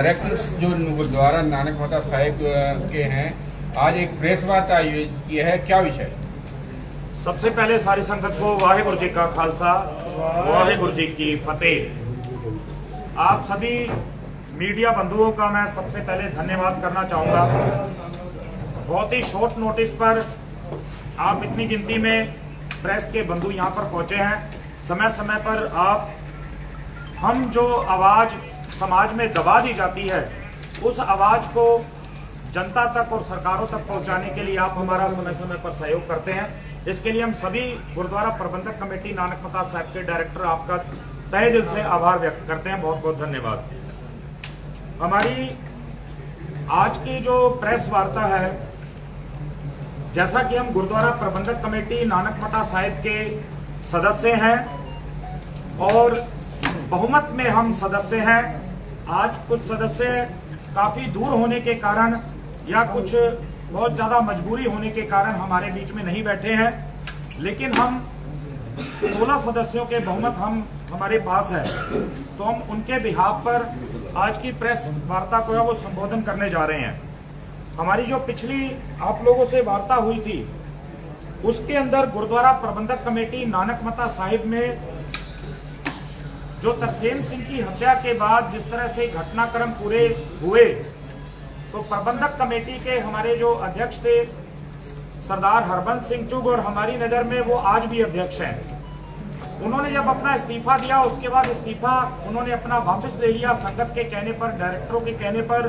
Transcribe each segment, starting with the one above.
Directors जो गुरुद्वारा नानक मता साहिब के हैं, आज एक प्रेस वार्ता आयोजित की है, क्या विषय? सबसे पहले सारी संगत को वाहेगुरु जी का खालसा, वाहेगुरु जी की फतेह। आप सभी मीडिया बंधुओं का मैं सबसे पहले धन्यवाद करना चाहूंगा। बहुत ही शॉर्ट नोटिस पर आप इतनी गिनती में प्रेस के बंधु यहां पर पहुंचे हैं। समय समय पर हम जो आवाज समाज में दबा दी जाती है, उस आवाज को जनता तक और सरकारों तक पहुंचाने के लिए आप हमारा समय समय पर सहयोग करते हैं। इसके लिए हम सभी गुरुद्वारा प्रबंधक कमेटी नानक मता साहिब के डायरेक्टर आपका तहे दिल से आभार व्यक्त करते हैं। बहुत बहुत धन्यवाद। हमारी आज की जो प्रेस वार्ता है, जैसा कि हम गुरुद्वारा प्रबंधक कमेटी नानक मता साहिब के सदस्य हैं और बहुमत में हम सदस्य हैं। आज कुछ सदस्य काफी दूर होने के कारण या कुछ बहुत ज्यादा मजबूरी होने के कारण हमारे बीच में नहीं बैठे हैं, लेकिन हम 16 सदस्यों के बहुमत हमारे पास है, तो हम उनके बिहाफ पर आज की प्रेस वार्ता को वो संबोधन करने जा रहे हैं। हमारी जो पिछली आप लोगों से वार्ता हुई थी, उसके अंदर गुरुद्वारा प्रबंधक कमेटी नानक मता साहिब में जो तरसेम सिंह की हत्या के बाद जिस तरह से घटनाक्रम पूरे हुए, तो प्रबंधक कमेटी के हमारे जो अध्यक्ष थे सरदार हरबंस सिंह चुग, और हमारी नजर में वो आज भी अध्यक्ष हैं। उन्होंने जब अपना इस्तीफा दिया, उसके बाद इस्तीफा उन्होंने अपना वापस ले लिया संगत के कहने पर, डायरेक्टरों के कहने पर।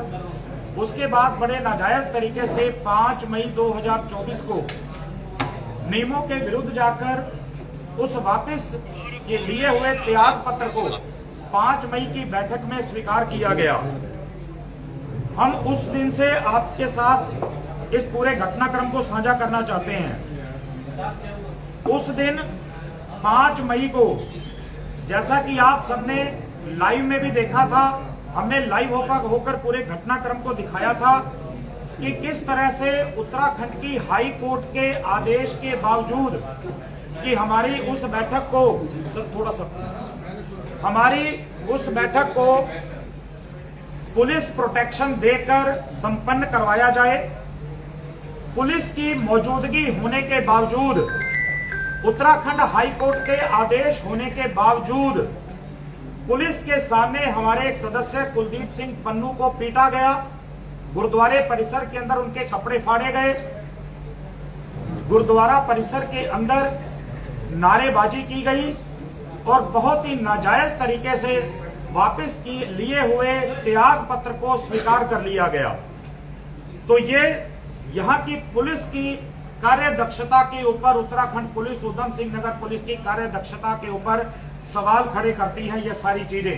उसके बाद बड़े नाजायज तरीके से 5 मई 2024 को नियमों के विरुद्ध जाकर उस वापस के लिए हुए त्याग पत्र को 5 मई की बैठक में स्वीकार किया गया। हम उस दिन से आपके साथ इस पूरे घटनाक्रम को साझा करना चाहते हैं। उस दिन 5 मई को, जैसा कि आप सबने लाइव में भी देखा था, हमने लाइव होकर पूरे घटनाक्रम को दिखाया था कि किस तरह से उत्तराखंड की हाई कोर्ट के आदेश के बावजूद कि हमारी उस बैठक को पुलिस प्रोटेक्शन देकर संपन्न करवाया जाए। पुलिस की मौजूदगी होने के बावजूद, उत्तराखंड हाई कोर्ट के आदेश होने के बावजूद, पुलिस के सामने हमारे एक सदस्य कुलदीप सिंह पन्नू को पीटा गया। गुरुद्वारे परिसर के अंदर उनके कपड़े फाड़े गए। गुरुद्वारा परिसर के अंदर नारेबाजी की गई और बहुत ही नाजायज तरीके से वापस लिए हुए त्याग पत्र को स्वीकार कर लिया गया। तो ये यहाँ की पुलिस की कार्य दक्षता के ऊपर, उत्तराखंड पुलिस, उधम सिंह नगर पुलिस की कार्य दक्षता के ऊपर सवाल खड़े करती हैं ये सारी चीजें,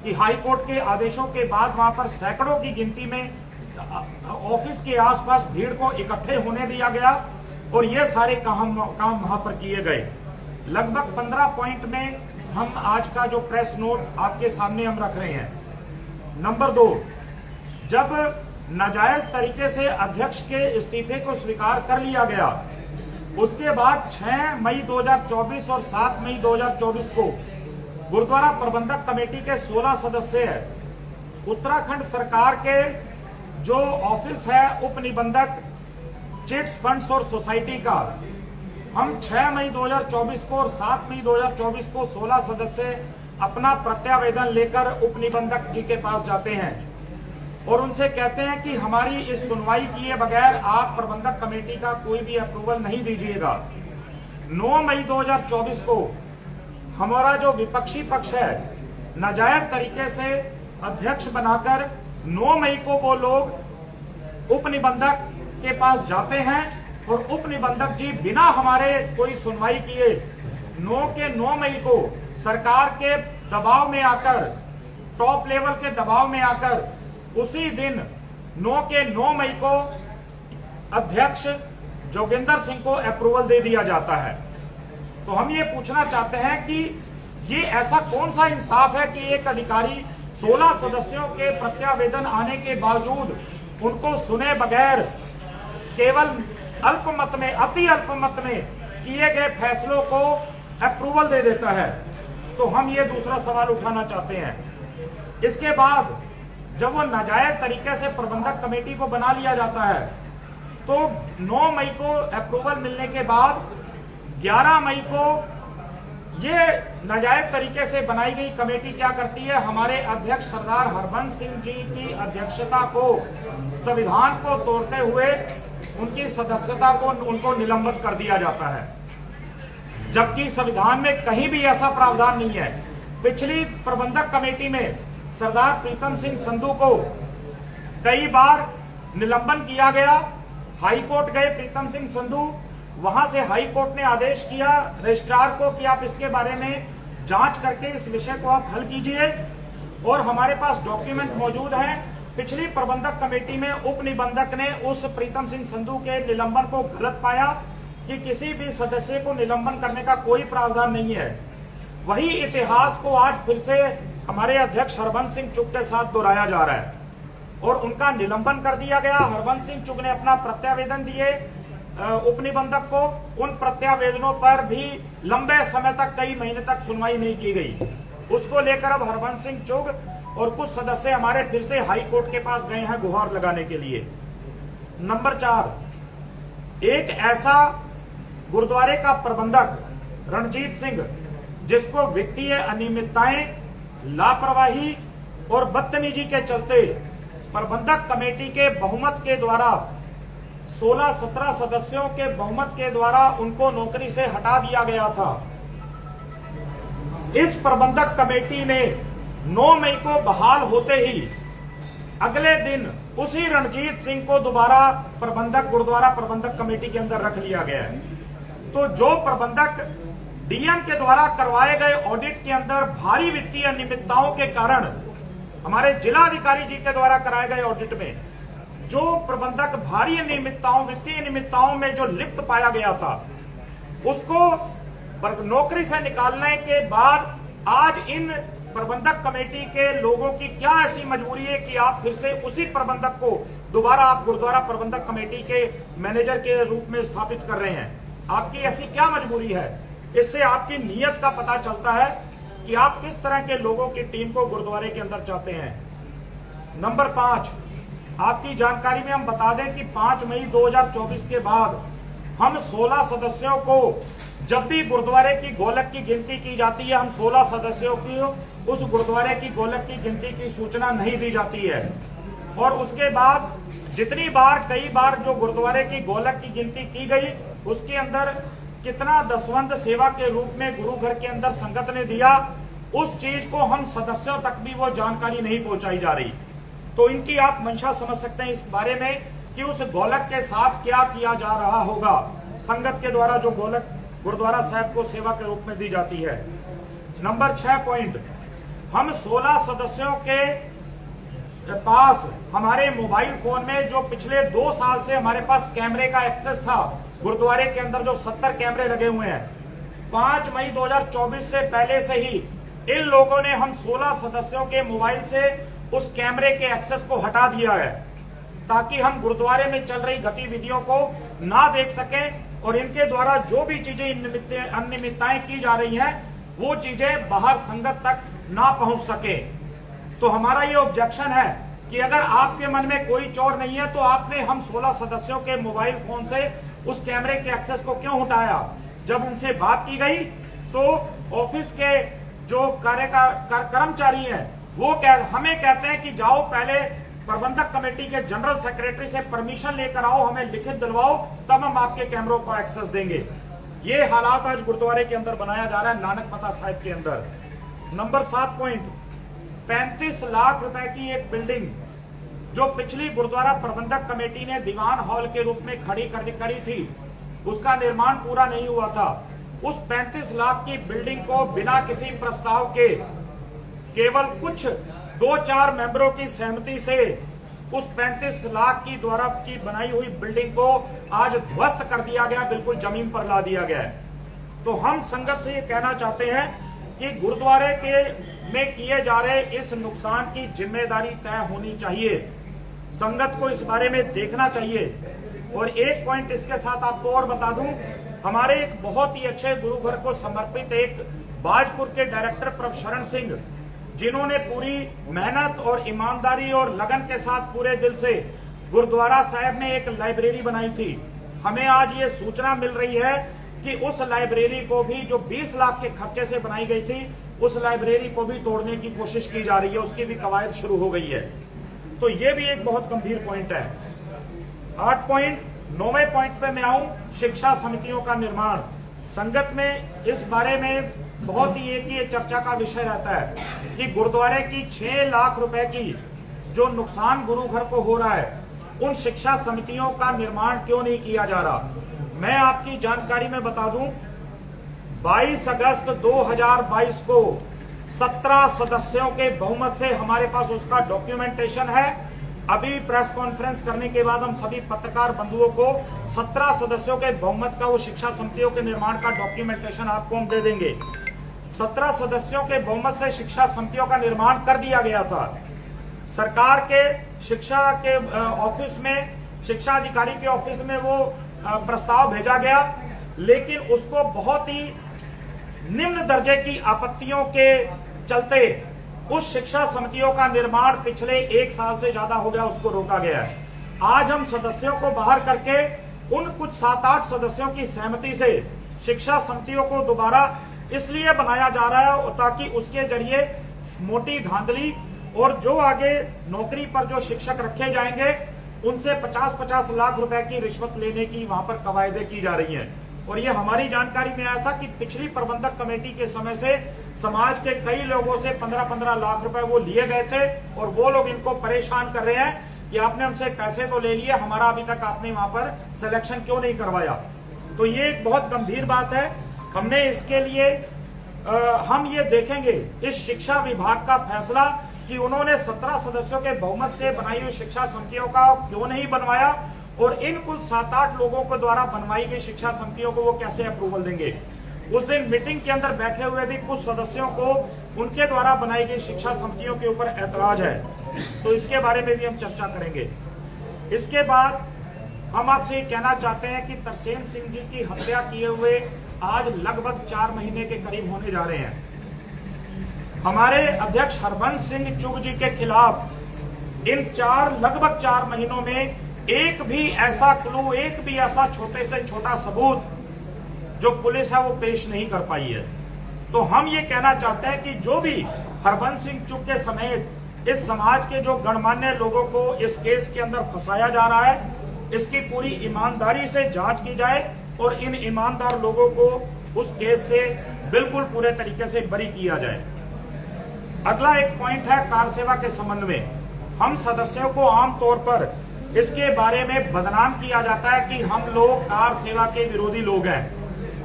कि हाई कोर्ट के आदेशों के बाद वहां पर सैकड़ों की गिनती में ऑफिस के आसपास भीड़ को इकट्ठे होने दिया गया और ये सारे काम वहां पर किए गए। लगभग 15 पॉइंट में हम आज का जो प्रेस नोट आपके सामने हम रख रहे हैं। नंबर 2, जब नाजायज तरीके से अध्यक्ष के इस्तीफे को स्वीकार कर लिया गया, उसके बाद 6 मई 2024 और 7 मई 2024 को गुरुद्वारा प्रबंधक कमेटी के 16 सदस्य हैं। उत्तराखंड सरकार के जो ऑफिस है उप निबंधक चिट्स फंड्स और सोसाइटी का, हम 6 मई 2024 को और 7 मई 2024 को 16 सदस्य अपना प्रत्यावेदन लेकर उप निबंधक जी के पास जाते हैं और उनसे कहते हैं कि हमारी इस सुनवाई किए बगैर आप प्रबंधक कमेटी का कोई भी अप्रूवल नहीं दीजिएगा। 9 मई 2024 को हमारा जो विपक्षी पक्ष है, नाजायज तरीके से अध्यक्ष बनाकर 9 मई को वो लोग उप निबंधक के पास जाते हैं और उप निबंधक जी बिना हमारे कोई सुनवाई किए 9 मई को सरकार के दबाव में आकर, टॉप लेवल के दबाव में आकर, उसी दिन 9 मई को अध्यक्ष जोगिंदर सिंह को अप्रूवल दे दिया जाता है। तो हम ये पूछना चाहते हैं कि ये ऐसा कौन सा इंसाफ है कि एक अधिकारी 16 सदस्यों के प्रत्यावेदन आने के बावजूद उनको सुने बगैर केवल अल्पमत में, अति अल्पमत में किए गए फैसलों को अप्रूवल दे देता है। तो हम ये दूसरा सवाल उठाना चाहते हैं। इसके बाद जब वो नाजायज तरीके से प्रबंधक कमेटी को बना लिया जाता है, तो 9 मई को अप्रूवल मिलने के बाद 11 मई को ये नाजायज तरीके से बनाई गई कमेटी क्या करती है, हमारे अध्यक्ष सरदार हरबंस सिंह जी की अध्यक्षता को संविधान को तोड़ते हुए उनकी सदस्यता को उनको निलंबित कर दिया जाता है, जबकि संविधान में कहीं भी ऐसा प्रावधान नहीं है। पिछली प्रबंधक कमेटी में सरदार प्रीतम सिंह संधू को कई बार निलंबन किया गया। हाई कोर्ट गए प्रीतम सिंह संधू, वहां से हाई कोर्ट ने आदेश किया रजिस्ट्रार को कि आप इसके बारे में जांच करके इस विषय को आप हल कीजिए, और हमारे पास डॉक्यूमेंट मौजूद हैं। पिछली प्रबंधक कमेटी में उप निबंधक ने उस प्रीतम सिंह संधू के निलंबन को गलत पाया कि किसी भी सदस्य को निलंबन करने का कोई प्रावधान नहीं है। वही इतिहास को आज फिर से हमारे अध्यक्ष हरबंस सिंह चुग के साथ दोहराया जा रहा है, और उनका निलंबन कर दिया गया। हरबंस सिंह चुग ने अपना प्रत्यावेदन दिए उप निबंधक को, उन प्रत्यावेदनों पर भी लंबे समय तक, कई महीने तक सुनवाई नहीं की गई। उसको लेकर अब हरबंस सिंह चुग और कुछ सदस्य हमारे फिर से हाई कोर्ट के पास गए हैं गुहार लगाने के लिए। नंबर 4, एक ऐसा गुरुद्वारे का प्रबंधक रणजीत सिंह, जिसको वित्तीय अनियमितताएं, लापरवाही और बदतमीजी के चलते प्रबंधक कमेटी के बहुमत के द्वारा 16-17 सदस्यों के बहुमत के द्वारा उनको नौकरी से हटा दिया गया था। इस प्रबंधक कमेटी ने 9 मई को बहाल होते ही अगले दिन उसी रणजीत सिंह को दोबारा प्रबंधक, गुरुद्वारा प्रबंधक कमेटी के अंदर रख लिया गया है। तो जो प्रबंधक डीएम के द्वारा करवाए गए ऑडिट के अंदर भारी वित्तीय अनियमितताओं के कारण, हमारे जिलाधिकारी जी के द्वारा कराए गए ऑडिट में जो प्रबंधक भारी अनियमितताओं, वित्तीय अनियमितताओं में जो लिप्त पाया गया था, उसको नौकरी से निकालने के बाद आज इन प्रबंधक कमेटी के लोगों की क्या ऐसी मजबूरी है कि आप फिर से उसी प्रबंधक को दोबारा आप गुरुद्वारा प्रबंधक कमेटी के मैनेजर के रूप में स्थापित कर रहे हैं? आपकी ऐसी क्या मजबूरी है? इससे आपकी नीयत का पता चलता है कि आप किस तरह के लोगों की टीम को गुरुद्वारे के अंदर चाहते हैं। नंबर 5, आपकी जानकारी में हम बता दें कि 5 मई 2024 के बाद हम 16 सदस्यों को, जब भी गुरुद्वारे की गोलक की गिनती की जाती है, हम 16 सदस्यों की उस गुरुद्वारे की गोलक की गिनती की सूचना नहीं दी जाती है। और उसके बाद जितनी बार, कई बार जो गुरुद्वारे की गोलक की गिनती की गई, उसके अंदर कितना दसवंध सेवा के रूप में गुरु घर के अंदर संगत ने दिया, उस चीज को हम सदस्यों तक भी वो जानकारी नहीं पहुंचाई जा रही। तो इनकी आप मंशा समझ सकते हैं इस बारे में कि उस गोलक के साथ क्या किया जा रहा होगा, संगत के द्वारा जो गोलक गुरुद्वारा साहब को सेवा के रूप में दी जाती है। नंबर 6 पॉइंट, हम 16 सदस्यों के पास हमारे मोबाइल फोन में जो पिछले 2 साल से हमारे पास कैमरे का एक्सेस था, गुरुद्वारे के अंदर जो 70 कैमरे लगे हुए हैं, 5 मई 2024 से पहले से ही इन लोगों ने हम 16 सदस्यों के मोबाइल से उस कैमरे के एक्सेस को हटा दिया है, ताकि हम गुरुद्वारे में चल रही गतिविधियों को ना देख सकें और इनके द्वारा जो भी चीजें अनियमितताएं की जा रही हैं, वो चीजें बाहर संगत तक ना पहुंच सके। तो हमारा ये ऑब्जेक्शन है कि अगर आपके मन में कोई चोर नहीं है, तो आपने हम 16 सदस्यों के मोबाइल फोन से उस कैमरे के एक्सेस को क्यों हटाया? जब उनसे बात की गई तो ऑफिस के जो कर्मचारी हैं वो हमें कहते हैं कि जाओ पहले प्रबंधक कमेटी के जनरल सेक्रेटरी से परमिशन लेकर आओ, हमें लिखित दिलवाओ, तब हम आपके कैमरों को एक्सेस देंगे। ये हालात आज गुरुद्वारे के अंदर बनाया जा रहा है, नानकमता साहिब के अंदर। नंबर 7 पॉइंट, 35 लाख रुपए की एक बिल्डिंग जो पिछली गुरुद्वारा प्रबंधक कमेटी ने दीवान हॉल के रूप में खड़ी करी थी, उसका निर्माण पूरा नहीं हुआ था। उस 35 लाख की बिल्डिंग को बिना किसी प्रस्ताव के, केवल कुछ 2-4 मेंबरों की सहमति से उस 35 लाख की द्वारा की बनाई हुई बिल्डिंग को आज ध्वस्त कर दिया गया, बिल्कुल जमीन पर ला दिया गया है। तो हम संगत से ये कहना चाहते हैं कि गुरुद्वारे के में किए जा रहे इस नुकसान की जिम्मेदारी तय होनी चाहिए, संगत को इस बारे में देखना चाहिए। और एक पॉइंट इसके साथ आपको और बता दूं, हमारे एक बहुत ही अच्छे गुरु घर को समर्पित एक बाजपुर के डायरेक्टर प्रभ शरण सिंह, जिन्होंने पूरी मेहनत और ईमानदारी और लगन के साथ पूरे दिल से गुरुद्वारा साहिब में एक लाइब्रेरी बनाई थी। हमें आज ये सूचना मिल रही है कि उस लाइब्रेरी को भी, जो 20 लाख के खर्चे से बनाई गई थी, उस लाइब्रेरी को भी तोड़ने की कोशिश की जा रही है, उसकी भी कवायद शुरू हो गई है। तो ये भी एक बहुत गंभीर पॉइंट है। 8 पॉइंट, 9वें पॉइंट पे मैं आऊं, शिक्षा समितियों का निर्माण। संगत में इस बारे में बहुत ही एक ये चर्चा का विषय रहता है कि गुरुद्वारे की 6 लाख रुपए की जो नुकसान गुरु घर को हो रहा है, उन शिक्षा समितियों का निर्माण क्यों नहीं किया जा रहा। मैं आपकी जानकारी में बता दूं, 22 अगस्त 2022 को 17 सदस्यों के बहुमत से हमारे पास उसका डॉक्यूमेंटेशन है। अभी प्रेस कॉन्फ्रेंस करने के बाद हम सभी पत्रकार बंधुओं को 17 सदस्यों के बहुमत का वो शिक्षा समितियों के निर्माण का डॉक्यूमेंटेशन आपको हम दे देंगे। 17 सदस्यों के बहुमत से शिक्षा समितियों का निर्माण कर दिया गया था। सरकार के शिक्षा के ऑफिस में, शिक्षा अधिकारी के ऑफिस में वो प्रस्ताव भेजा गया, लेकिन उसको बहुत ही निम्न दर्जे की आपत्तियों के चलते उस शिक्षा समितियों का निर्माण पिछले 1 साल से ज्यादा हो गया, उसको रोका गया है। आज हम सदस्यों को बाहर करके उन कुछ 7-8 सदस्यों की सहमति से शिक्षा समितियों को दोबारा इसलिए बनाया जा रहा है ताकि उसके जरिए मोटी धांधली और जो आगे नौकरी पर जो शिक्षक रखे जाएंगे उनसे 50-50 लाख रुपए की रिश्वत लेने की वहां पर कवायदे की जा रही हैं। और ये हमारी जानकारी में आया था कि पिछली प्रबंधक कमेटी के समय से समाज के कई लोगों से 15-15 लाख रुपए वो लिए गए थे और वो लोग इनको परेशान कर रहे हैं कि आपने हमसे पैसे तो ले लिए, हमारा अभी तक आपने वहां पर सिलेक्शन क्यों नहीं करवाया। तो ये एक बहुत गंभीर बात है। हमने इसके लिए हम ये देखेंगे इस शिक्षा विभाग का फैसला कि उन्होंने 17 सदस्यों के बहुमत से बनाई हुई शिक्षा समितियों का क्यों नहीं बनवाया और इन कुल 7-8 लोगों के द्वारा बनवाई गई शिक्षा समितियों को वो कैसे अप्रूवल देंगे। उस दिन मीटिंग के अंदर बैठे हुए भी कुछ सदस्यों को उनके द्वारा बनाई गई शिक्षा समितियों के ऊपर ऐतराज है, तो इसके बारे में भी हम चर्चा करेंगे। इसके बाद हम आपसे कहना चाहते हैं कि तरसेम सिंह जी की हत्या किए हुए आज लगभग 4 महीने के करीब होने जा रहे हैं। हमारे अध्यक्ष हरबंस सिंह चुग जी के खिलाफ इन लगभग 4 महीनों में एक भी ऐसा क्लू, एक भी ऐसा छोटे से छोटा सबूत जो पुलिस है वो पेश नहीं कर पाई है। तो हम ये कहना चाहते हैं कि जो भी हरबंस सिंह चुग के समेत इस समाज के जो गणमान्य लोगों को इस केस के अंदर फंसाया जा रहा है, इसकी पूरी ईमानदारी से जांच की जाए और इन ईमानदार लोगों को उस केस से बिल्कुल पूरे तरीके से बरी किया जाए। अगला एक पॉइंट है कार सेवा के संबंध में। हम सदस्यों को आमतौर पर इसके बारे में बदनाम किया जाता है कि हम लोग कार सेवा के विरोधी लोग हैं।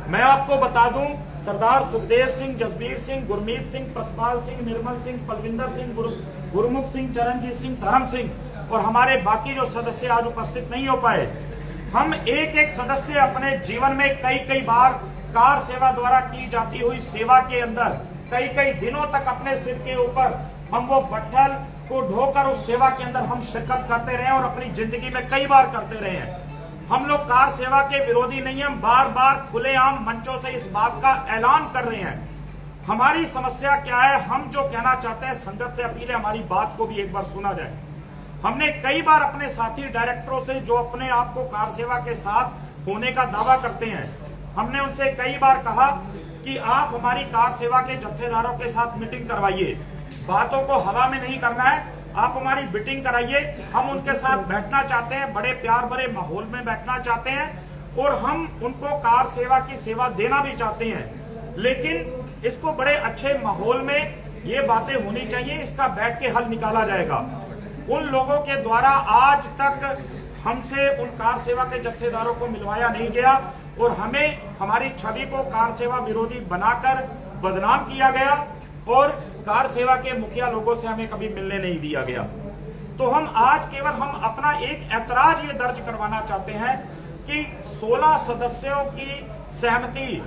मैं आपको बता दूं, सरदार सुखदेव सिंह, जसबीर सिंह, गुरमीत सिंह, प्रतपाल सिंह, निर्मल सिंह, पलविंदर सिंह, गुरमुख सिंह, चरणजीत सिंह, धर्म सिंह और हमारे बाकी जो सदस्य आज उपस्थित नहीं हो पाए, हम एक एक सदस्य अपने जीवन में कई बार कार सेवा द्वारा की जाती हुई सेवा के अंदर कई दिनों तक अपने सिर के ऊपर हम वो बट्ठल को ढोकर उस सेवा के अंदर हम शिरकत करते रहे और अपनी जिंदगी में कई बार करते रहे हैं। हम लोग कार सेवा के विरोधी नहीं, हम बार खुलेआम मंचों से इस बात का ऐलान कर रहे हैं। हमारी समस्या क्या है, हम जो कहना चाहते हैं, संगत से अपील है हमारी बात को भी एक बार सुना जाए। हमने कई बार अपने साथी डायरेक्टरों से जो अपने आप को कार सेवा के साथ होने का दावा करते हैं, हमने उनसे कई बार कहा कि आप हमारी कार सेवा के जत्थेदारों के साथ मीटिंग करवाइए, बातों को हवा में नहीं करना है, आप हमारी मीटिंग कराइए। हम उनके साथ बैठना चाहते हैं, बड़े प्यार भरे माहौल में बैठना चाहते हैं और हम उनको कार सेवा की सेवा देना भी चाहते हैं, लेकिन इसको बड़े अच्छे माहौल में ये बातें होनी चाहिए, इसका बैठ के हल निकाला जाएगा। उन लोगों के द्वारा आज तक हमसे उन कार सेवा के जत्थेदारों को मिलवाया नहीं गया और हमें हमारी छवि को कार सेवा विरोधी बनाकर बदनाम किया गया और कार सेवा के मुखिया लोगों से हमें कभी मिलने नहीं दिया गया। तो हम आज केवल हम अपना एक ऐतराज ये दर्ज करवाना चाहते हैं कि 16 सदस्यों की सहमति,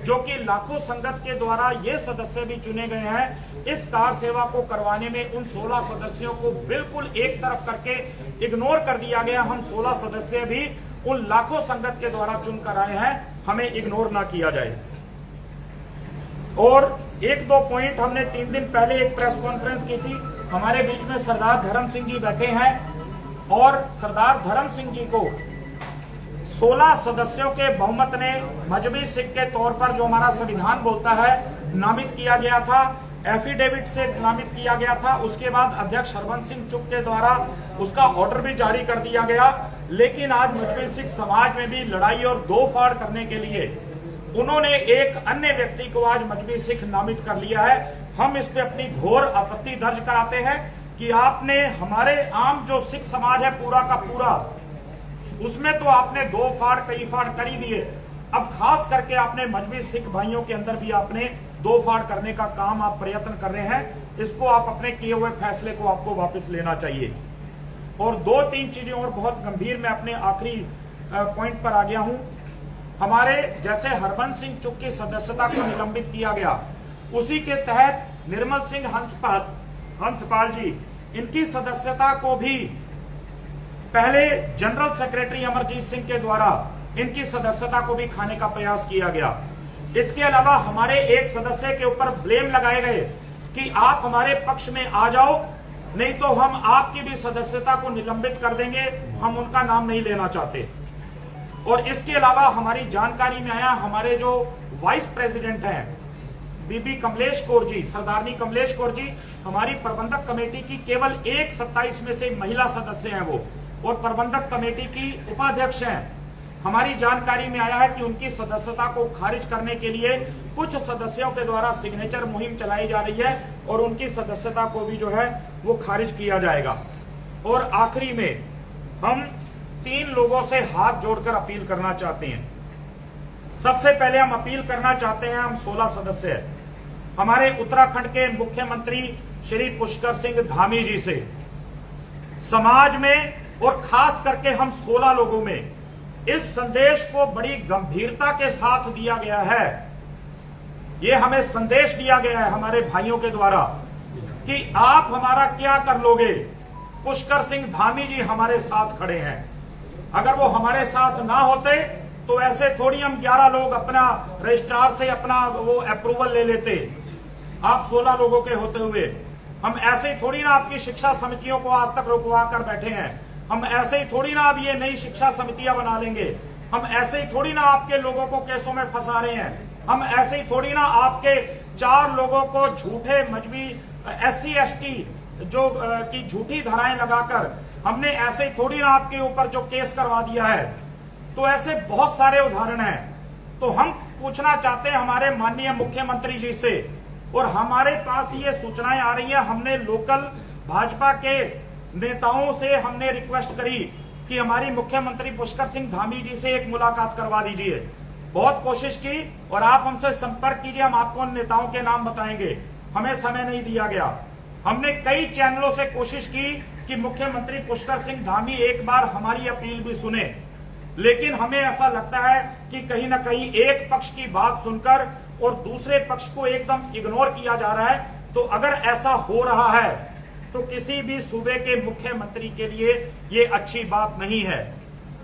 जो कि लाखों संगत के द्वारा ये सदस्य भी चुने गए हैं, इस कार सेवा को करवाने में उन 16 सदस्यों को बिल्कुल एक तरफ करके इग्नोर कर दिया गया। हम 16 सदस्य भी उन लाखों संगत के द्वारा चुनकर आए हैं, हमें इग्नोर ना किया जाए। और एक दो पॉइंट हमने 3 दिन पहले एक प्रेस कॉन्फ्रेंस की थी। हमारे बीच में सरदार धर्म सिंह जी बैठे हैं और सरदार धर्म सिंह जी को 16 सदस्यों के बहुमत ने मजहबी सिख के तौर पर, जो हमारा संविधान बोलता है, नामित किया गया था। एफिडेविट से नामित किया गया था। उसके बाद अध्यक्ष हरबंस सिंह चुग के द्वारा उसका ऑर्डर भी जारी कर दिया गया। लेकिन आज मजहबी सिख समाज में भी लड़ाई और दो फाड़ करने के लिए उन्होंने एक अन्य व्यक्ति को आज मजहबी सिख नामित कर लिया है। हम इस पे अपनी घोर आपत्ति दर्ज कराते हैं कि आपने हमारे आम जो सिख समाज है पूरा का पूरा, उसमें तो आपने दो फाड़ कई फाड़ कर ही दिए। अब खास करके आपने मजहबी सिख भाइयों के अंदर भी आपने दो फाड़ करने का काम आप प्रयत्न कर रहे हैं। इसको आप अपने किए हुए फैसले को आपको वापस लेना चाहिए। और 2-3 चीजें और बहुत गंभीर, मैं अपने आखिरी पॉइंट पर आ गया हूं। हमारे जैसे हरबंस सिंह चुग की सदस्यता को निलंबित किया गया, उसी के तहत निर्मल सिंह हंसपाल जी, इनकी सदस्यता को भी पहले जनरल सेक्रेटरी अमरजीत सिंह के द्वारा इनकी सदस्यता को भी खाने का प्रयास किया गया। इसके अलावा हमारे एक सदस्य के ऊपर ब्लेम लगाए गए कि आप हमारे पक्ष में आ जाओ, नहीं तो हम आपकी भी सदस्यता को निलंबित कर देंगे। हम उनका नाम नहीं लेना चाहते। और इसके अलावा हमारी जानकारी में आया, हमारे जो वाइस प्रेसिडेंट हैं बीबी कमलेश कौर जी, सरदारनी कमलेश कौर जी, हमारी प्रबंधक कमेटी की केवल एक 27 में से महिला सदस्य हैं वो, और प्रबंधक कमेटी की उपाध्यक्ष हैं। हमारी जानकारी में आया है कि उनकी सदस्यता को खारिज करने के लिए कुछ सदस्यों के द्वारा सिग्नेचर मुहिम चलाई जा रही है और उनकी सदस्यता को भी जो है वो खारिज किया जाएगा। और आखिरी में हम 3 लोगों से हाथ जोड़कर अपील करना चाहते हैं। सबसे पहले हम अपील करना चाहते हैं, हम 16 सदस्य हैं, हमारे उत्तराखंड के मुख्यमंत्री श्री पुष्कर सिंह धामी जी से, समाज में और खास करके हम 16 लोगों में इस संदेश को बड़ी गंभीरता के साथ दिया गया है। ये हमें संदेश दिया गया है हमारे भाइयों के द्वारा कि आप हमारा क्या कर लोगे। पुष्कर सिंह धामी जी हमारे साथ खड़े हैं। अगर वो हमारे साथ ना होते तो ऐसे थोड़ी हम 11 लोग अपना रजिस्ट्रार से अपना वो अप्रूवल ले लेते। आप 16 लोगों के होते हुए हम ऐसे ही थोड़ी ना आपकी शिक्षा समितियों को आज तक रुकवा कर बैठे हैं। हम ऐसे ही थोड़ी ना अब ये नई शिक्षा समितियां बना लेंगे। हम ऐसे ही थोड़ी ना आपके लोगों को केसों में फंसा रहे हैं। हम ऐसे ही थोड़ी ना आपके 4 लोगों को झूठे मजहबी SC ST जो की झूठी धाराएं लगाकर हमने ऐसे ही थोड़ी ना आपके ऊपर जो केस करवा दिया है। तो ऐसे बहुत सारे उदाहरण हैं। तो हम पूछना चाहते हैं हमारे माननीय मुख्यमंत्री जी से, और हमारे पास ये सूचनाएं आ रही है, हमने लोकल भाजपा के नेताओं से हमने रिक्वेस्ट करी कि हमारी मुख्यमंत्री पुष्कर सिंह धामी जी से एक मुलाकात करवा दीजिए। बहुत कोशिश की और आप हमसे संपर्क कीजिए, हम आपको उन नेताओं के नाम बताएंगे। हमें समय नहीं दिया गया। हमने कई चैनलों से कोशिश की कि मुख्यमंत्री पुष्कर सिंह धामी एक बार हमारी अपील भी सुने, लेकिन हमें ऐसा लगता है कि कहीं ना कहीं एक पक्ष की बात सुनकर और दूसरे पक्ष को एकदम इग्नोर किया जा रहा है। तो अगर ऐसा हो रहा है तो किसी भी सूबे के मुख्यमंत्री के लिए ये अच्छी बात नहीं है।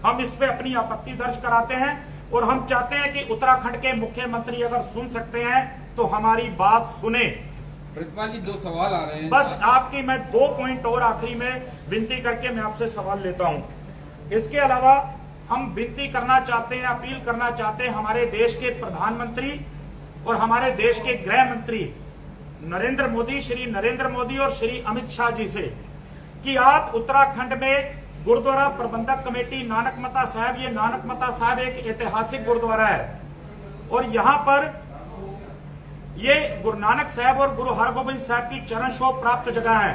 हम इस पे अपनी आपत्ति दर्ज कराते हैं और हम चाहते हैं कि उत्तराखंड के मुख्यमंत्री अगर सुन सकते हैं तो हमारी बात सुने। प्रितपाल जी 2 सवाल आ रहे हैं। बस आपकी मैं 2 पॉइंट और आखिरी में विनती करके मैं आपसे सवाल लेता हूं। इसके अलावा हम विनती करना चाहते हैं, अपील करना चाहते हैं हमारे देश के प्रधानमंत्री और हमारे देश के गृह मंत्री श्री नरेंद्र मोदी और श्री अमित शाह जी से कि आप उत्तराखंड में गुरुद्वारा प्रबंधक कमेटी नानकमता साहब, ये नानकमता साहब एक ऐतिहासिक गुरुद्वारा है और यहाँ पर ये गुरु नानक साहब और गुरु हरगोबिंद साहब की चरण छूह प्राप्त जगह है।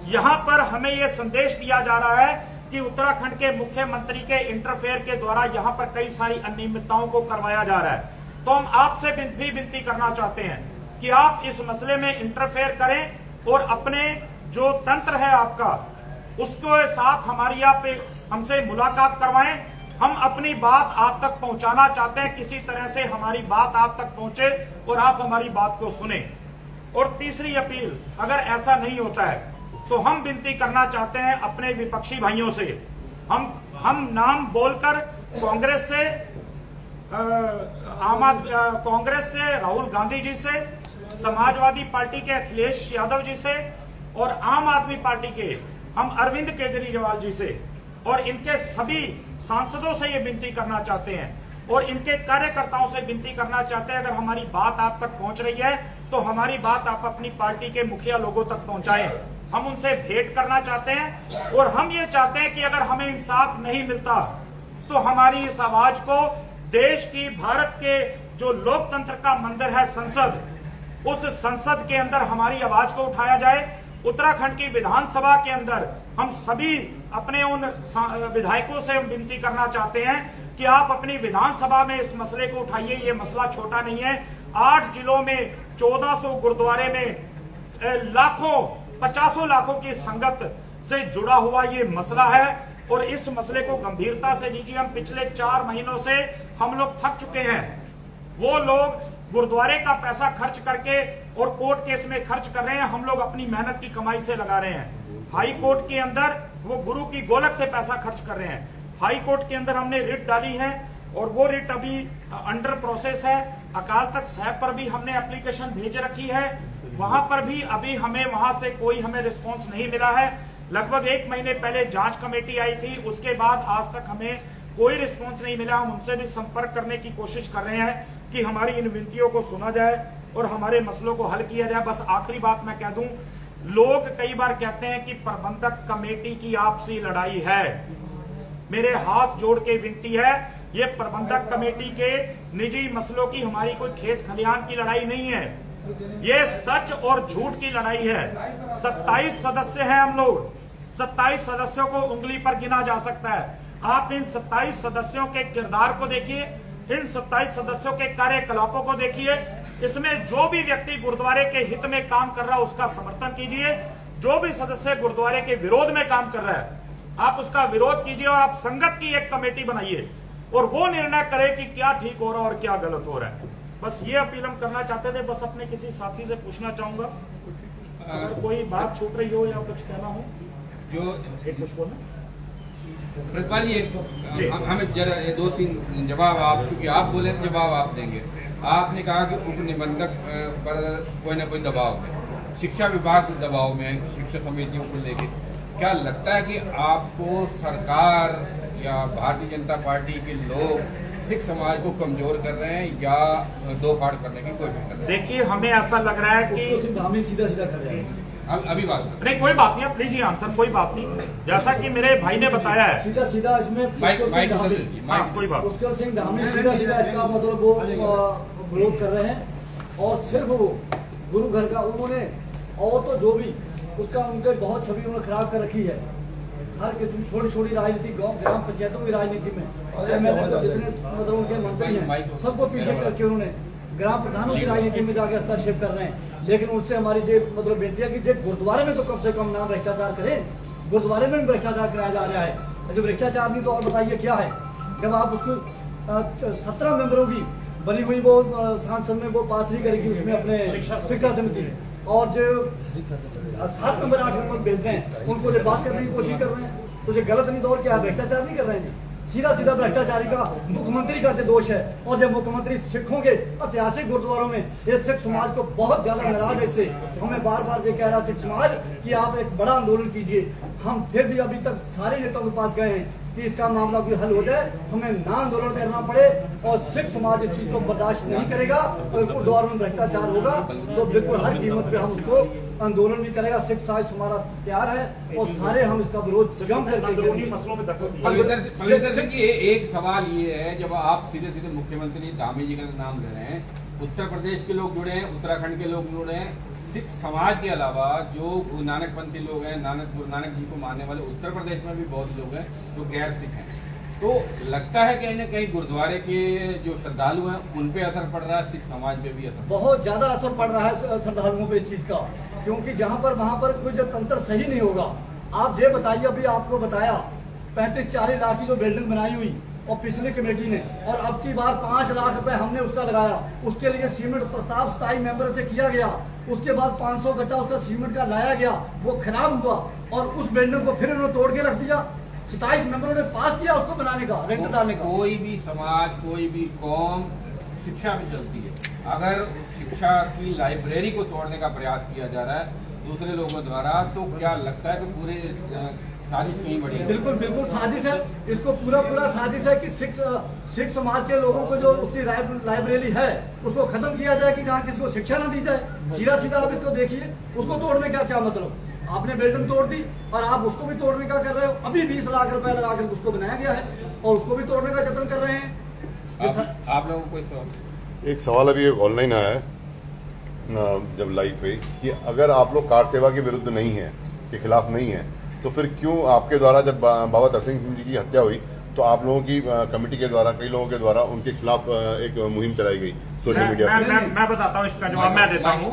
यहाँ पर हमें ये संदेश दिया जा रहा है कि उत्तराखंड के मुख्यमंत्री के इंटरफेयर के द्वारा यहाँ पर कई सारी अनियमितताओं को करवाया जा रहा है। तो हम आपसे भी विनती करना चाहते हैं कि आप इस मसले में इंटरफेयर करें और अपने जो तंत्र है आपका उसको साथ हमारी आप हमसे मुलाकात करवाएं। हम अपनी बात आप तक पहुंचाना चाहते हैं, किसी तरह से हमारी बात आप तक पहुंचे और आप हमारी बात को सुने। और तीसरी अपील, अगर ऐसा नहीं होता है तो हम विनती करना चाहते हैं अपने विपक्षी भाइयों से, हम नाम बोलकर कांग्रेस से कांग्रेस से राहुल गांधी जी से समाजवादी पार्टी के अखिलेश यादव जी से और आम आदमी पार्टी के हम अरविंद केजरीवाल जी से और इनके सभी सांसदों से ये विनती करना चाहते हैं और इनके कार्यकर्ताओं से विनती करना चाहते हैं, अगर हमारी बात आप तक पहुंच रही है तो हमारी बात आप अपनी पार्टी के मुखिया लोगों तक पहुंचाएं। हम उनसे भेंट करना चाहते हैं और हम ये चाहते हैं कि अगर हमें इंसाफ नहीं मिलता तो हमारी इस आवाज को देश की, भारत के जो लोकतंत्र का मंदिर है संसद, उस संसद के अंदर हमारी आवाज को उठाया जाए। उत्तराखंड की विधानसभा के अंदर हम सभी अपने उन विधायकों से विनती करना चाहते हैं कि आप अपनी विधानसभा में इस मसले को उठाइए। ये मसला छोटा नहीं है। 8 जिलों में 1400 गुरुद्वारे में लाखों, 50 लाखों की संगत से जुड़ा हुआ ये मसला है और इस मसले को गंभीरता से लीजिए। हम पिछले 4 महीनों से हम लोग थक चुके हैं। वो लोग गुरुद्वारे का पैसा खर्च करके और कोर्ट केस में खर्च कर रहे हैं, हम लोग अपनी मेहनत की कमाई से लगा रहे हैं। हाई कोर्ट के अंदर वो गुरु की गोलक से पैसा खर्च कर रहे हैं। हाई कोर्ट के अंदर हमने रिट डाली है और वो रिट अभी अंडर प्रोसेस है। अकाल तख्त साहब पर भी हमने एप्लीकेशन भेज रखी है, वहां पर भी अभी हमें वहां से कोई हमें रिस्पॉन्स नहीं मिला है। लगभग 1 महीने पहले जांच कमेटी आई थी, उसके बाद आज तक हमें कोई रिस्पॉन्स नहीं मिला। हम उनसे भी संपर्क करने की कोशिश कर रहे हैं कि हमारी इन विनतियों को सुना जाए और हमारे मसलों को हल किया जाए। बस आखिरी बात मैं कह दूं, लोग कई बार कहते हैं कि प्रबंधक कमेटी की आपसी लड़ाई है। मेरे हाथ जोड़ के विनती है, ये प्रबंधक कमेटी के निजी मसलों की, हमारी कोई खेत खलिहान की लड़ाई नहीं है। ये सच और झूठ की लड़ाई है। 27 सदस्य हैं हम लोग, 27 सदस्यों को उंगली पर गिना जा सकता है। आप इन 27 सदस्यों के किरदार को देखिए, इन 27 सदस्यों के कार्यकलापों को देखिए। इसमें जो भी व्यक्ति गुरुद्वारे के हित में काम कर रहा है उसका समर्थन कीजिए। जो भी सदस्य गुरुद्वारे के विरोध में काम कर रहा है आप उसका विरोध कीजिए और आप संगत की एक कमेटी बनाइए और वो निर्णय करे कि क्या ठीक हो रहा है और क्या गलत हो रहा है। बस ये अपील हम करना चाहते थे। बस अपने किसी साथी से पूछना चाहूंगा, अगर कोई बात छूट रही हो या कुछ कहना हो जो एक कुछ बोलना। प्रतिपाल जी, हमें जरा 2-3 जवाब आप, क्योंकि आप बोले तो जवाब आप देंगे। आपने कहा कि उप निबंधक पर कोई ना कोई दबाव है, शिक्षा विभाग दबाव में, शिक्षा समितियों को लेके क्या लगता है कि आपको सरकार या भारतीय जनता पार्टी के लोग सिख समाज को कमजोर कर रहे हैं या दो फाड़ करने की कोशिश कर रहे हैं? देखिए, हमें ऐसा लग रहा है कि सीधा सीधा कर रहे हैं। अभी बात नहीं, कोई बात नहीं, आप लीजिए आंसर, कोई बात नहीं। जैसा कि मेरे भाई ने बताया है, सीधा सीधा इसमें कोई बात, पुष्कर सिंह धामी सीधा सीधा इसका मतलब वो विरोध कर रहे हैं और सिर्फ वो गुरु घर का उन्होंने, और तो जो भी उसका उनके बहुत छवि उन्होंने खराब कर रखी है। हर किस्म छोटी छोटी राजनीति, गांव ग्राम पंचायतों की राजनीति में MLA को जितने मतलब उनके मंत्री हैं सबको पीछे करके उन्होंने ग्राम प्रधानों की राजनीति में जाकर हस्तक्षेप कर रहे हैं। लेकिन उनसे हमारी जो मतलब बेनती है कि जो गुरुद्वारे में तो कम से कम नाम भ्रष्टाचार करें। गुरुद्वारे में भी भ्रष्टाचार कराया जा रहा है। जो भ्रष्टाचार नहीं तो और बताइए क्या है। जब आप उसको 17 मेंबरों की बनी हुई वो सांसद में वो पास नहीं करेगी उसमें अपने शिक्षा समिति में, और जो 7 नंबर 8 नंबर भेजते हैं उनको जो पास करने की कोशिश कर रहे हैं, तो जो गलत नहीं तो और क्या, भ्रष्टाचार नहीं कर रहे हैं। सीधा सीधा भ्रष्टाचारी का मुख्यमंत्री का दोष है। और जब मुख्यमंत्री सिखों के ऐतिहासिक गुरुद्वारों में ये सिख समाज को बहुत ज्यादा नाराज है, इससे हमें बार बार ये कह रहा सिख समाज कि आप एक बड़ा आंदोलन कीजिए। हम फिर भी अभी तक सारे नेताओं के पास गए हैं कि इसका मामला भी हल हो जाए, हमें ना आंदोलन करना पड़े। और सिख समाज इस चीज को बर्दाश्त नहीं करेगा। और गुरुद्वारों में भ्रष्टाचार होगा तो बिल्कुल हर कीमत पे हम उसको आंदोलन भी करेगा। सिख समाज हमारा तैयार है और सारे हम इसका विरोध जम करके मसलों में पवित्र सिंह जी, एक सवाल ये है, जब आप सीधे सीधे मुख्यमंत्री धामी जी का नाम ले रहे हैं, उत्तर प्रदेश के लोग जुड़े हैं, उत्तराखंड के लोग जुड़े हैं, सिख समाज के अलावा जो गुरु नानक पंथी लोग हैं, गुरु नानक जी को मानने वाले उत्तर प्रदेश में भी बहुत लोग हैं जो गैर सिख हैं। तो लगता है कहीं ना कहीं गुरुद्वारे के जो श्रद्धालु हैं उन पे असर पड़ रहा है, सिख समाज पे भी असर, बहुत ज्यादा असर पड़ रहा है श्रद्धालुओं पे इस चीज का। क्योंकि जहाँ पर वहाँ पर कोई जो तंत्र सही नहीं होगा। आप ये बताइए, अभी आपको बताया 35-40 लाख की जो बिल्डिंग बनाई हुई और पिछली कमेटी ने, और अब की बार 5 लाख रुपए हमने उसका लगाया। उसके लिए सीमेंट प्रस्ताव 27 मेंबर से किया गया। उसके बाद 500 गट्टा उसका सीमेंट का लाया गया, वो खराब हुआ और उस बिल्डिंग को फिर उन्होंने तोड़ के रख दिया। 27 मेंबरों ने पास किया उसको बनाने का, रेंट डालने का। कोई भी समाज, कोई भी कौम, शिक्षा भी चलती है। अगर शिक्षा की लाइब्रेरी को तोड़ने का प्रयास किया जा रहा है दूसरे लोगों द्वारा, तो क्या लगता है कि पूरे साजिश नहीं बढ़ेगी? बिल्कुल बिल्कुल साजिश है, इसको पूरा साजिश है कि सिख समाज के लोगों को जो उसकी लाइब्रेरी है उसको खत्म किया जाए कि जहाँ किसी को शिक्षा ना दी जाए। सीधा आप इसको देखिए, उसको तोड़ने का क्या मतलब? आपने बिल्डिंग तोड़ दी और आप उसको भी तोड़ने का कर रहे हो। अभी 20 लाख रुपए लगाकर उसको बनाया गया है और उसको भी तोड़ने का जतन कर रहे हैं। आप लोगों को कोई सवाल? एक सवाल अभी ऑनलाइन आया है जब लाइव पे कि अगर आप लोग कार सेवा के विरुद्ध नहीं है, के खिलाफ नहीं है, तो फिर क्यों आपके द्वारा जब बाबा तरसेम सिंह जी की हत्या हुई तो आप लोगों की कमेटी के द्वारा, कई लोगों के द्वारा उनके खिलाफ एक मुहिम चलाई गई सोशल मीडिया पे? मैं बताता हूँ, इसका जवाब मैं देता हूँ।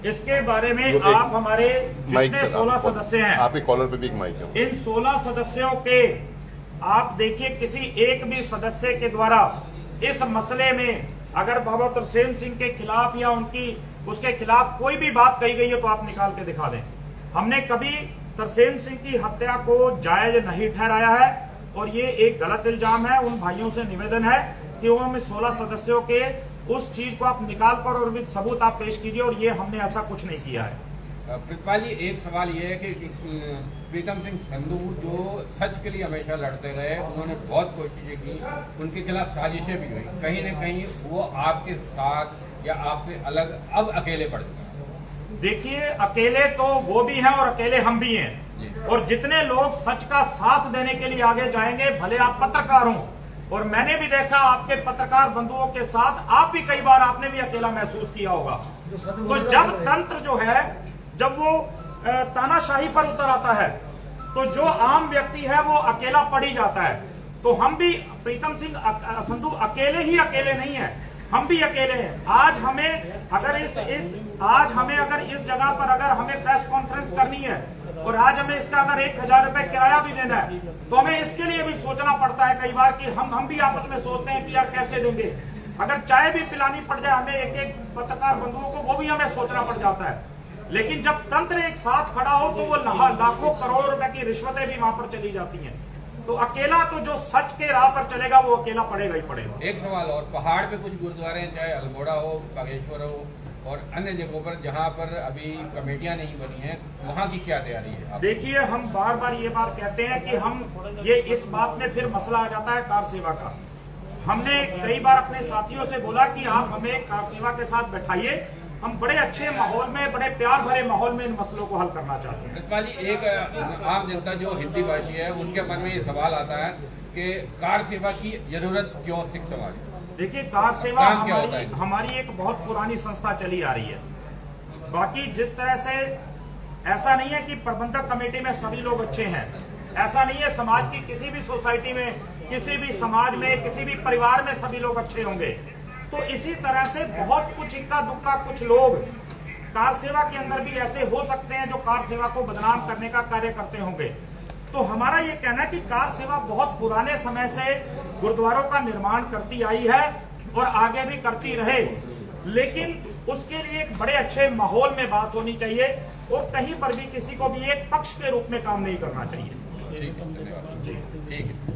इसके बारे में आप हमारे जितने 16 सदस्य हैं, आपके कॉलर पे भी एक माइक है, इन 16 सदस्यों के आप देखिए किसी एक भी सदस्य के द्वारा इस मसले में अगर बाबा तरसेम सिंह के खिलाफ या उसके खिलाफ कोई भी बात कही गई है तो आप निकाल के दिखा दें। हमने कभी तरसेम सिंह की हत्या को जायज नहीं ठहराया है और ये एक गलत इल्जाम है। उन भाइयों से निवेदन है कि वो हमें 16 सदस्यों के उस चीज को आप निकाल कर और विद सबूत आप पेश कीजिए, और ये हमने ऐसा कुछ नहीं किया है। प्रितपाल जी, एक सवाल ये है कि प्रीतम सिंह संधू जो सच के लिए हमेशा लड़ते रहे, उन्होंने बहुत कोशिशें की, उनके खिलाफ साजिशें भी हुई, कहीं न कहीं वो आपके साथ या आपसे अलग अब अकेले पड़ चुके? देखिए, अकेले तो वो भी हैं और अकेले हम भी हैं, और जितने लोग सच का साथ देने के लिए आगे जाएंगे, भले आप पत्रकार हों, और मैंने भी देखा आपके पत्रकार बंधुओं के साथ, आप भी कई बार आपने भी अकेला महसूस किया होगा। तो जब तंत्र जो है, जब वो तानाशाही पर उतर आता है तो जो आम व्यक्ति है वो अकेला पड़ ही जाता है। तो हम भी, प्रीतम सिंह संधू अकेले ही अकेले नहीं है, हम भी अकेले हैं। आज हमें अगर इस जगह पर अगर हमें प्रेस कॉन्फ्रेंस करनी है और आज हमें इसका अगर 1000 रुपए किराया भी देना है तो हमें इसके लिए भी सोचना पड़ता है कई बार कि हम भी आपस में सोचते हैं कि यार कैसे देंगे। अगर चाय भी पिलानी पड़ जाए हमें एक पत्रकार बंधुओं को, वो भी हमें सोचना पड़ जाता है। लेकिन जब तंत्र एक साथ खड़ा हो तो वो लाखों करोड़ों रुपए की रिश्वतें भी वहां पर चली जाती हैं। तो अकेला तो जो सच के राह पर चलेगा वो अकेला पड़ेगा ही पड़ेगा। एक सवाल और, पहाड़ पे कुछ गुरुद्वारे हैं, चाहे अल्मोड़ा हो, बागेश्वर हो और अन्य जगहों पर जहां पर अभी कमेटियां नहीं बनी हैं, वहां की क्या तैयारी है? देखिए, हम बार बार ये बात कहते हैं कि हम ये इस बात में फिर मसला आ जाता है कार सेवा का। हमने कई बार अपने साथियों से बोला कि आप हमें कार सेवा के साथ बैठाइए, हम बड़े अच्छे माहौल में, बड़े प्यार भरे माहौल में इन मसलों को हल करना चाहते हैं। प्रितपाल जी, एक आम जनता जो हिंदी भाषी है उनके मन में ये सवाल आता है कि कार सेवा की जरूरत क्यों सिख समाज? देखिए, कार सेवा हमारी एक बहुत पुरानी संस्था चली आ रही है। बाकी जिस तरह से ऐसा नहीं है कि प्रबंधक कमेटी में सभी लोग अच्छे हैं, ऐसा नहीं है समाज की किसी भी सोसाइटी में, किसी भी समाज में, किसी भी परिवार में सभी लोग अच्छे होंगे। तो इसी तरह से बहुत कुछ इक्का दुक्का कुछ लोग कार सेवा के अंदर भी ऐसे हो सकते हैं जो कार सेवा को बदनाम करने का कार्य करते होंगे। तो हमारा ये कहना है कि कार सेवा बहुत पुराने समय से गुरुद्वारों का निर्माण करती आई है और आगे भी करती रहे, लेकिन उसके लिए एक बड़े अच्छे माहौल में बात होनी चाहिए और कहीं पर भी किसी को भी एक पक्ष के रूप में काम नहीं करना चाहिए। ठीक है, धन्यवाद। जी, ठीक है।